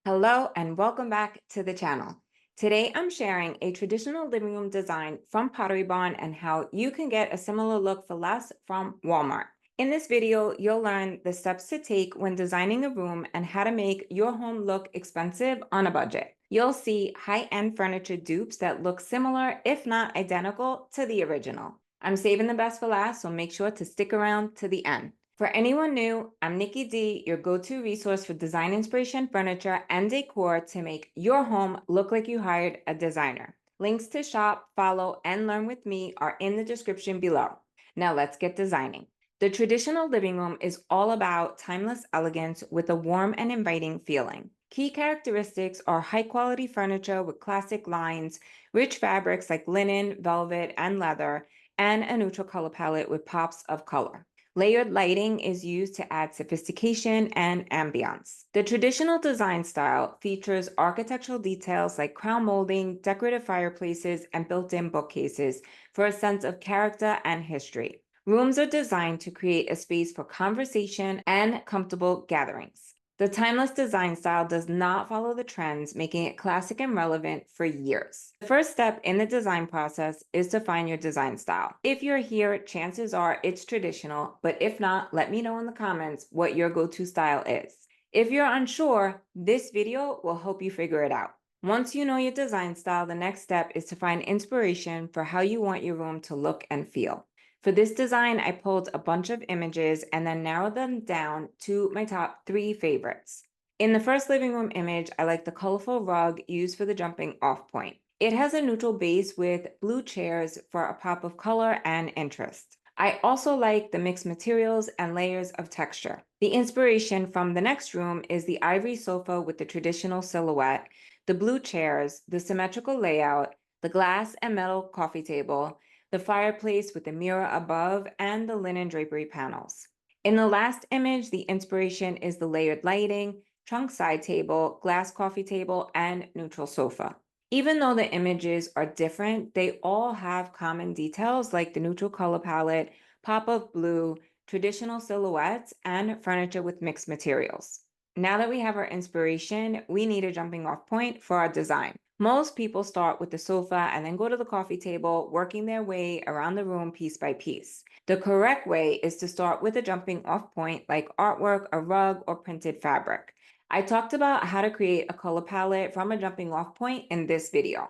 Hello and welcome back to the channel. Today I'm sharing a traditional living room design from Pottery Barn and how you can get a similar look for less from Walmart. In this video, you'll learn the steps to take when designing a room and how to make your home look expensive on a budget. You'll see high-end furniture dupes that look similar, if not identical, to the original. I'm saving the best for last, so make sure to stick around to the end. For anyone new, I'm Nikki D, your go-to resource for design inspiration, furniture, and decor to make your home look like you hired a designer. Links to shop, follow, and learn with me are in the description below. Now let's get designing. The traditional living room is all about timeless elegance with a warm and inviting feeling. Key characteristics are high-quality furniture with classic lines, rich fabrics like linen, velvet, and leather, and a neutral color palette with pops of color. Layered lighting is used to add sophistication and ambiance. The traditional design style features architectural details like crown molding, decorative fireplaces, and built-in bookcases for a sense of character and history. Rooms are designed to create a space for conversation and comfortable gatherings. The timeless design style does not follow the trends, making it classic and relevant for years. The first step in the design process is to find your design style. If you're here, chances are it's traditional, but if not, let me know in the comments what your go-to style is. If you're unsure, this video will help you figure it out. Once you know your design style, the next step is to find inspiration for how you want your room to look and feel. For this design, I pulled a bunch of images and then narrowed them down to my top 3 favorites. In the first living room image, I like the colorful rug used for the jumping off point. It has a neutral base with blue chairs for a pop of color and interest. I also like the mixed materials and layers of texture. The inspiration from the next room is the ivory sofa with the traditional silhouette, the blue chairs, the symmetrical layout, the glass and metal coffee table, the fireplace with the mirror above, and the linen drapery panels. In the last image, the inspiration is the layered lighting, trunk side table, glass coffee table, and neutral sofa. Even though the images are different, they all have common details like the neutral color palette, pop of blue, traditional silhouettes, and furniture with mixed materials. Now that we have our inspiration, we need a jumping off point for our design. Most people start with the sofa and then go to the coffee table, working their way around the room piece by piece. The correct way is to start with a jumping off point like artwork, a rug, or printed fabric. I talked about how to create a color palette from a jumping off point in this video.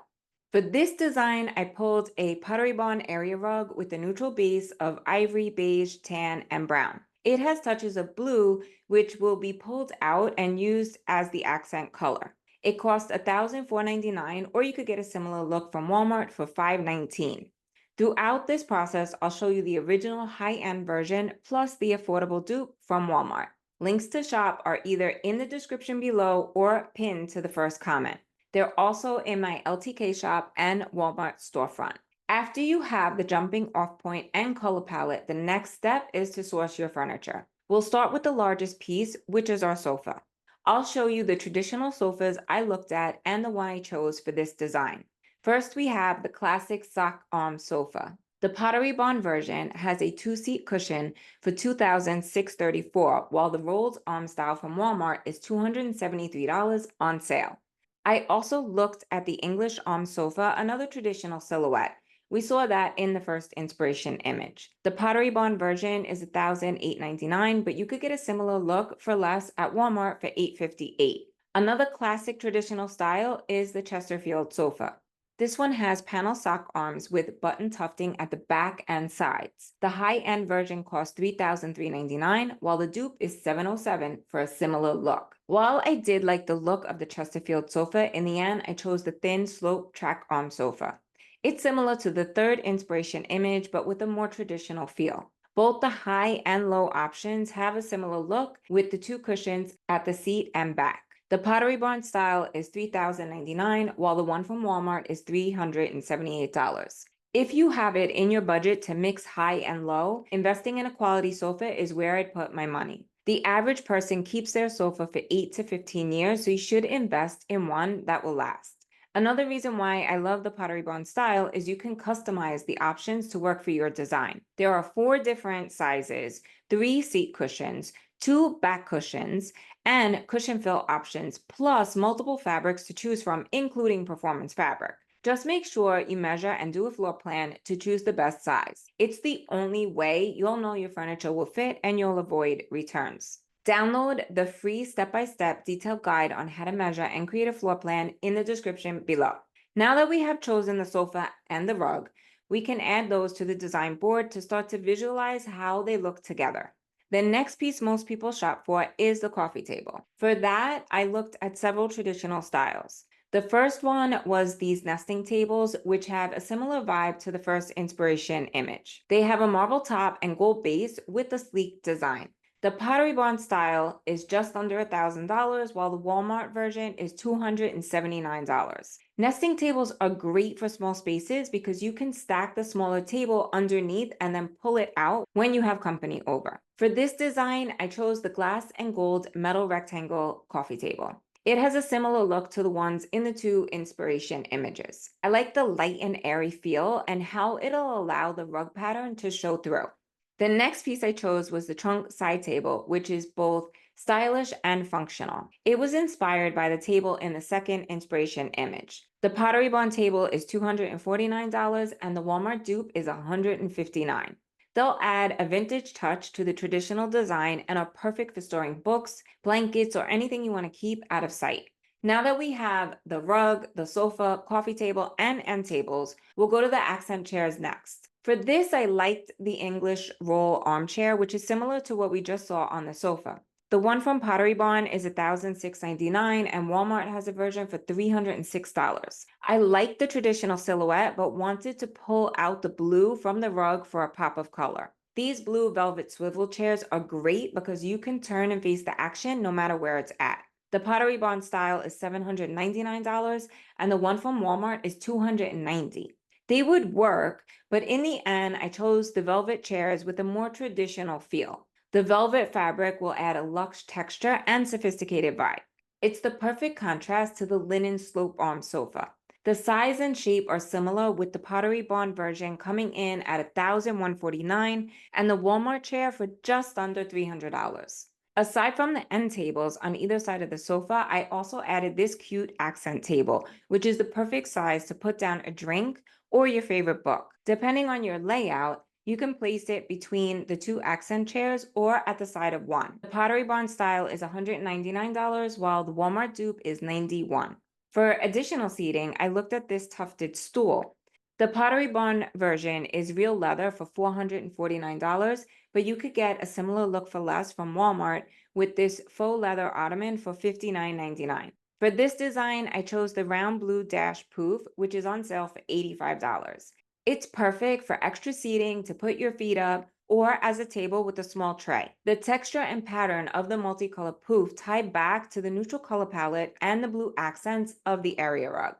For this design, I pulled a Pottery Barn area rug with a neutral base of ivory, beige, tan, and brown. It has touches of blue, which will be pulled out and used as the accent color. It costs $1,499, or you could get a similar look from Walmart for $519. Throughout this process, I'll show you the original high-end version plus the affordable dupe from Walmart. Links to shop are either in the description below or pinned to the first comment. They're also in my LTK shop and Walmart storefront. After you have the jumping off point and color palette, the next step is to source your furniture. We'll start with the largest piece, which is our sofa. I'll show you the traditional sofas I looked at and the one I chose for this design. First, we have the classic sock arm sofa. The Pottery Barn version has a 2-seat cushion for $2,634, while the rolled arm style from Walmart is $273 on sale. I also looked at the English arm sofa, another traditional silhouette. We saw that in the first inspiration image. The Pottery Barn version is $1,899, but you could get a similar look for less at Walmart for $858. Another classic traditional style is the Chesterfield sofa. This one has panel sock arms with button tufting at the back and sides. The high-end version costs $3,399, while the dupe is $707 for a similar look. While I did like the look of the Chesterfield sofa, in the end, I chose the thin slope track arm sofa. It's similar to the third inspiration image, but with a more traditional feel. Both the high and low options have a similar look with the 2 cushions at the seat and back. The Pottery Barn style is $3,099, while the one from Walmart is $378. If you have it in your budget to mix high and low, investing in a quality sofa is where I'd put my money. The average person keeps their sofa for 8 to 15 years, so you should invest in one that will last. Another reason why I love the Pottery Barn style is you can customize the options to work for your design. There are 4 different sizes, 3 seat cushions, 2 back cushions, and cushion fill options, plus multiple fabrics to choose from, including performance fabric. Just make sure you measure and do a floor plan to choose the best size. It's the only way you'll know your furniture will fit and you'll avoid returns. Download the free step-by-step detailed guide on how to measure and create a floor plan in the description below. Now that we have chosen the sofa and the rug, we can add those to the design board to start to visualize how they look together. The next piece most people shop for is the coffee table. For that, I looked at several traditional styles. The first one was these nesting tables, which have a similar vibe to the first inspiration image. They have a marble top and gold base with a sleek design. The Pottery Barn style is just under $1,000, while the Walmart version is $279. Nesting tables are great for small spaces because you can stack the smaller table underneath and then pull it out when you have company over. For this design, I chose the glass and gold metal rectangle coffee table. It has a similar look to the ones in the two inspiration images. I like the light and airy feel and how it'll allow the rug pattern to show through. The next piece I chose was the trunk side table, which is both stylish and functional. It was inspired by the table in the second inspiration image. The Pottery Barn table is $249 and the Walmart dupe is $159. They'll add a vintage touch to the traditional design and are perfect for storing books, blankets, or anything you want to keep out of sight. Now that we have the rug, the sofa, coffee table, and end tables, we'll go to the accent chairs next. For this, I liked the English roll armchair, which is similar to what we just saw on the sofa. The one from Pottery Barn is $1,699 and Walmart has a version for $306. I like the traditional silhouette, but wanted to pull out the blue from the rug for a pop of color. These blue velvet swivel chairs are great because you can turn and face the action no matter where it's at. The Pottery Barn style is $799 and the one from Walmart is $290. They would work, but in the end, I chose the velvet chairs with a more traditional feel. The velvet fabric will add a luxe texture and sophisticated vibe. It's the perfect contrast to the linen slope arm sofa. The size and shape are similar, with the Pottery Barn version coming in at $1,149 and the Walmart chair for just under $300. Aside from the end tables on either side of the sofa, I also added this cute accent table, which is the perfect size to put down a drink or your favorite book. Depending on your layout, you can place it between the two accent chairs or at the side of one. The Pottery Barn style is $199, while the Walmart dupe is $91. For additional seating, I looked at this tufted stool. The Pottery Barn version is real leather for $449, but you could get a similar look for less from Walmart with this faux leather ottoman for $59.99. For this design, I chose the round blue dash poof, which is on sale for $85. It's perfect for extra seating to put your feet up or as a table with a small tray. The texture and pattern of the multicolored poof tie back to the neutral color palette and the blue accents of the area rug.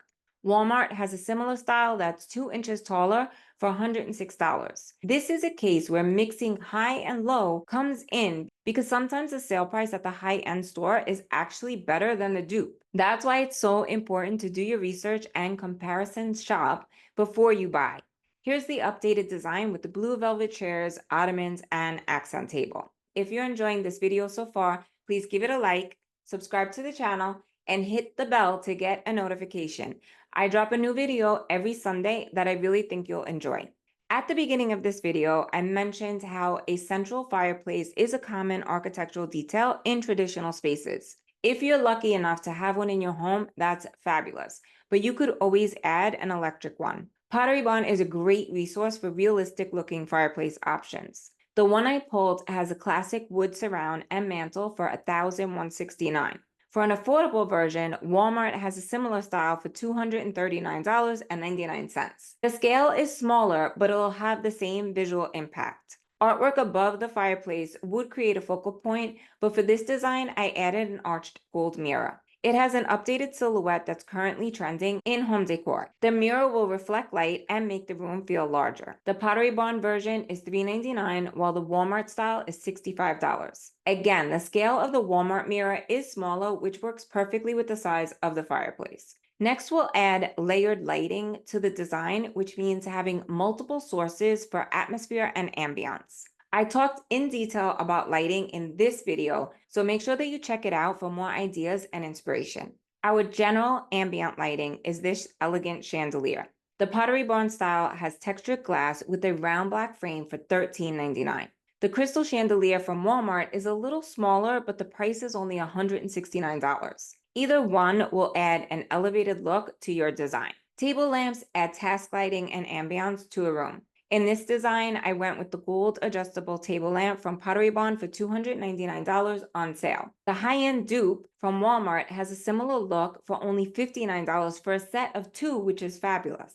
Walmart has a similar style that's 2 inches taller for $106. This is a case where mixing high and low comes in because sometimes the sale price at the high-end store is actually better than the dupe. That's why it's so important to do your research and comparison shop before you buy. Here's the updated design with the blue velvet chairs, ottomans, and accent table. If you're enjoying this video so far, please give it a like, subscribe to the channel, and hit the bell to get a notification. I drop a new video every Sunday that I really think you'll enjoy. At the beginning of this video, I mentioned how a central fireplace is a common architectural detail in traditional spaces. If you're lucky enough to have one in your home, that's fabulous, but you could always add an electric one. Pottery Barn is a great resource for realistic-looking fireplace options. The one I pulled has a classic wood surround and mantle for $1,169. For an affordable version, Walmart has a similar style for $239.99. The scale is smaller, but it'll have the same visual impact. Artwork above the fireplace would create a focal point, but for this design, I added an arched gold mirror. It has an updated silhouette that's currently trending in home decor. The mirror will reflect light and make the room feel larger. The Pottery Barn version is $399, while the Walmart style is $65. Again, the scale of the Walmart mirror is smaller, which works perfectly with the size of the fireplace. Next, we'll add layered lighting to the design, which means having multiple sources for atmosphere and ambiance. I talked in detail about lighting in this video, so make sure that you check it out for more ideas and inspiration. Our general ambient lighting is this elegant chandelier. The Pottery Barn style has textured glass with a round black frame for $13.99. The crystal chandelier from Walmart is a little smaller, but the price is only $169. Either one will add an elevated look to your design. Table lamps add task lighting and ambiance to a room. In this design, I went with the gold adjustable table lamp from Pottery Barn for $299 on sale. The high-end dupe from Walmart has a similar look for only $59 for a set of two, which is fabulous.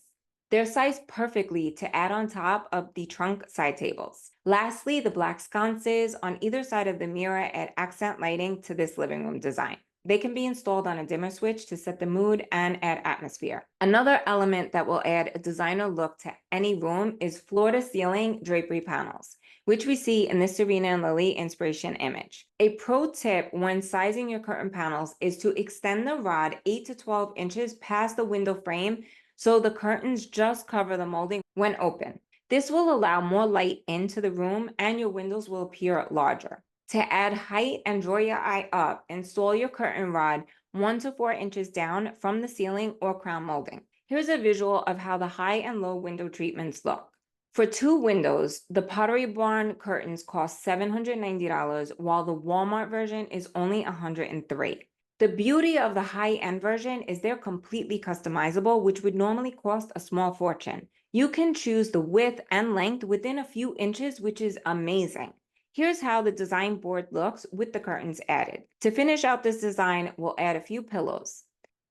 They're sized perfectly to add on top of the trunk side tables. Lastly, the black sconces on either side of the mirror add accent lighting to this living room design. They can be installed on a dimmer switch to set the mood and add atmosphere. Another element that will add a designer look to any room is floor-to-ceiling drapery panels, which we see in this Serena and Lily inspiration image. A pro tip when sizing your curtain panels is to extend the rod 8 to 12 inches past the window frame so the curtains just cover the molding when open. This will allow more light into the room and your windows will appear larger. To add height and draw your eye up, install your curtain rod 1 to 4 inches down from the ceiling or crown molding. Here's a visual of how the high and low window treatments look. For two windows, the Pottery Barn curtains cost $790, while the Walmart version is only $103. The beauty of the high-end version is they're completely customizable, which would normally cost a small fortune. You can choose the width and length within a few inches, which is amazing. Here's how the design board looks with the curtains added. To finish out this design, we'll add a few pillows.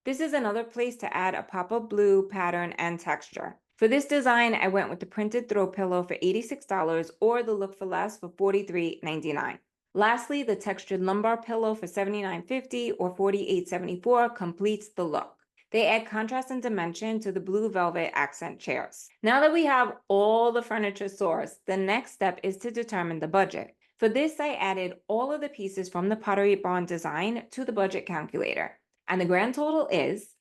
This is another place to add a pop of blue pattern and texture. For this design, I went with the printed throw pillow for $86 or the look for less for $43.99. Lastly, the textured lumbar pillow for $79.50 or $48.74 completes the look. They add contrast and dimension to the blue velvet accent chairs. Now that we have all the furniture sourced, the next step is to determine the budget. For this, I added all of the pieces from the Pottery Barn design to the budget calculator, and the grand total is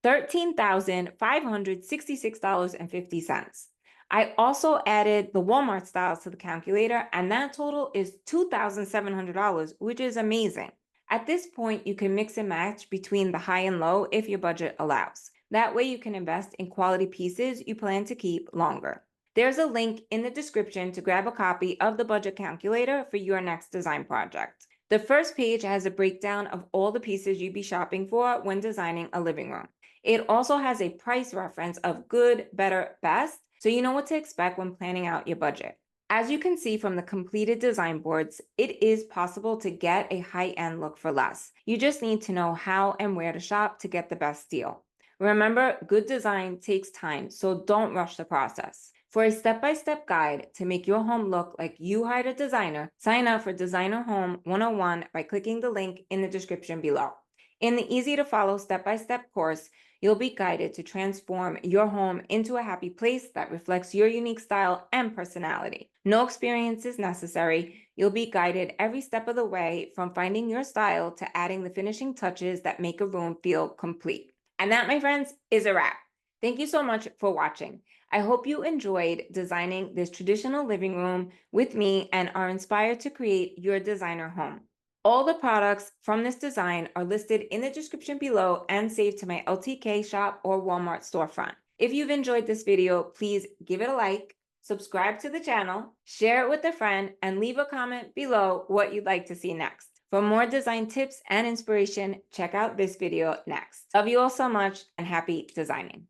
$13,566.50. I also added the Walmart styles to the calculator, and that total is $2,700, which is amazing. At this point, you can mix and match between the high and low if your budget allows. That way you can invest in quality pieces you plan to keep longer. There's a link in the description to grab a copy of the budget calculator for your next design project. The first page has a breakdown of all the pieces you'd be shopping for when designing a living room. It also has a price reference of good, better, best, so you know what to expect when planning out your budget. As you can see from the completed design boards, it is possible to get a high-end look for less. You just need to know how and where to shop to get the best deal. Remember, good design takes time, so don't rush the process. For a step-by-step guide to make your home look like you hired a designer, sign up for Designer Home 101 by clicking the link in the description below. In the easy-to-follow step-by-step course, you'll be guided to transform your home into a happy place that reflects your unique style and personality. No experience is necessary. You'll be guided every step of the way from finding your style to adding the finishing touches that make a room feel complete. And that, my friends, is a wrap. Thank you so much for watching. I hope you enjoyed designing this traditional living room with me and are inspired to create your designer home. All the products from this design are listed in the description below and saved to my LTK shop or Walmart storefront. If you've enjoyed this video, please give it a like, subscribe to the channel, share it with a friend, and leave a comment below what you'd like to see next. For more design tips and inspiration, check out this video next. Love you all so much and happy designing.